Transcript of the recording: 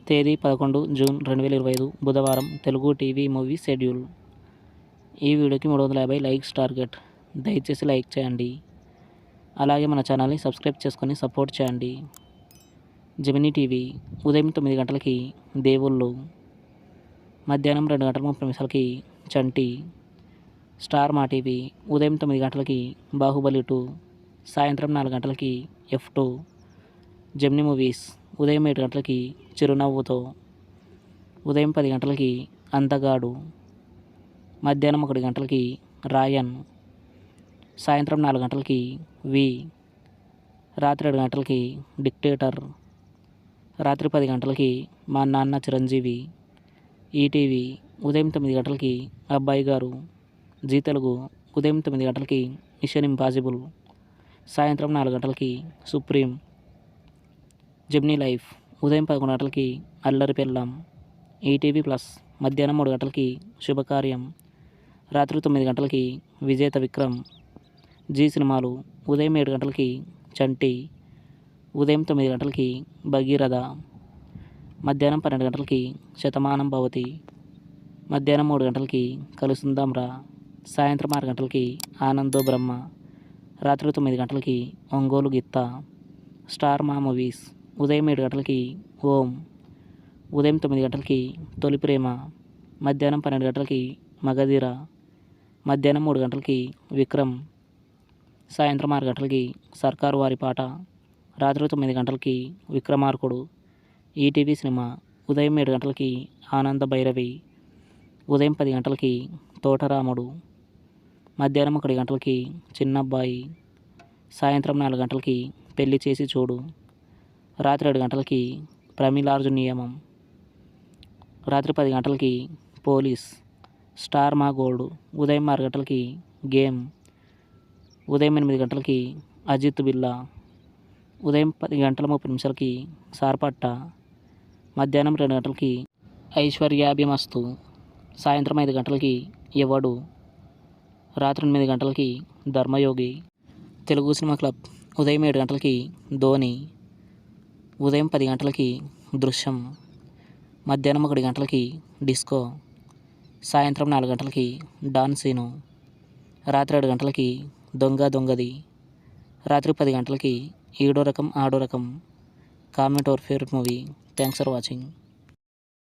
తేదీ 11 జూన్ 2025 బుధవారం. Telugu TV movie schedule. ఈ వీడియోకి 350 లైక్స్ టార్గెట్. దయచేసి లైక్ చేయండి. అలాగే మన ఛానల్ని సబ్స్క్రైబ్ చేసుకొని సపోర్ట్ చేయండి. జెమినీ టీవీ ఉదయం 9 గంటలకి దేవుళ్ళు, మధ్యాహ్నం 2:30 చంటి. స్టార్ మా టీవీ ఉదయం 9 గంటలకి బాహుబలి 2, సాయంత్రం 4 గంటలకి F2. జెమినీ మూవీస్ ఉదయం 7 గంటలకి చిరునవ్వుతో, ఉదయం 10 గంటలకి అందగాడు, మధ్యాహ్నం 1 గంటలకి రాయన్, సాయంత్రం 4 గంటలకి వి, రాత్రి 7 గంటలకి డిక్టేటర్, రాత్రి 10 గంటలకి మా నాన్న చిరంజీవి. ఈటీవీ ఉదయం 9 గంటలకి అబ్బాయి గారు. జీ తెలుగు ఉదయం 9 గంటలకి మిషన్ ఇంపాసిబుల్, సాయంత్రం 4 గంటలకి సుప్రీం. జెమినీ లైఫ్ ఉదయం 11 గంటలకి అల్లరి పెళ్ళాం. ఈటీవీ ప్లస్ మధ్యాహ్నం 3 గంటలకి శుభకార్యం, రాత్రి 9 గంటలకి విజేత విక్రమ్. జీ సినిమాలు ఉదయం 7 గంటలకి చంటి, ఉదయం 9 గంటలకి భగీరథ, మధ్యాహ్నం 12 గంటలకి శతమానం భవతి, మధ్యాహ్నం 3 గంటలకి కలుసుందాంరా, సాయంత్రం 6 గంటలకి ఆనందో బ్రహ్మ, రాత్రి 9 గంటలకి ఒంగోలు గిత్త. స్టార్ మా మూవీస్ ఉదయం 7 గంటలకి ఓం, ఉదయం 9 గంటలకి తొలి ప్రేమ, మధ్యాహ్నం 12 గంటలకి మగధీర, మధ్యాహ్నం 3 గంటలకి విక్రమ్, సాయంత్రం 6 గంటలకి సర్కారు వారి పాట, రాత్రి 9 గంటలకి విక్రమార్కుడు. ఈటీవీ సినిమా ఉదయం 7 గంటలకి ఆనంద భైరవి, ఉదయం 10 గంటలకి తోటరాముడు, మధ్యాహ్నం 1 గంటలకి చిన్నబ్బాయి, సాయంత్రం 4 గంటలకి పెళ్లి చేసి చూడు, రాత్రి 7 గంటలకి ప్రమిళార్జున్ నియమం, రాత్రి 10 గంటలకి పోలీస్. స్టార్ మా గోల్డ్ ఉదయం 6 గంటలకి గేమ్, ఉదయం 8 గంటలకి అజిత్ బిల్లా, ఉదయం 10:30 సార్పట్ట, మధ్యాహ్నం 2 గంటలకి ఐశ్వర్యాభిమస్తు, సాయంత్రం 5 గంటలకి ఎవడు, రాత్రి 8 గంటలకి ధర్మయోగి. తెలుగు సినిమా క్లబ్ ఉదయం 7 గంటలకి ధోని, ఉదయం 10 గంటలకి దృశ్యం, మధ్యాహ్నం 1 గంటలకి డిస్కో, సాయంత్రం 4 గంటలకి డాన్ సీను, రాత్రి 7 గంటలకి దొంగ దొంగది, రాత్రి 10 గంటలకి ఈడో రకం ఆడో రకం. Comment your favourite movie. Thanks for watching.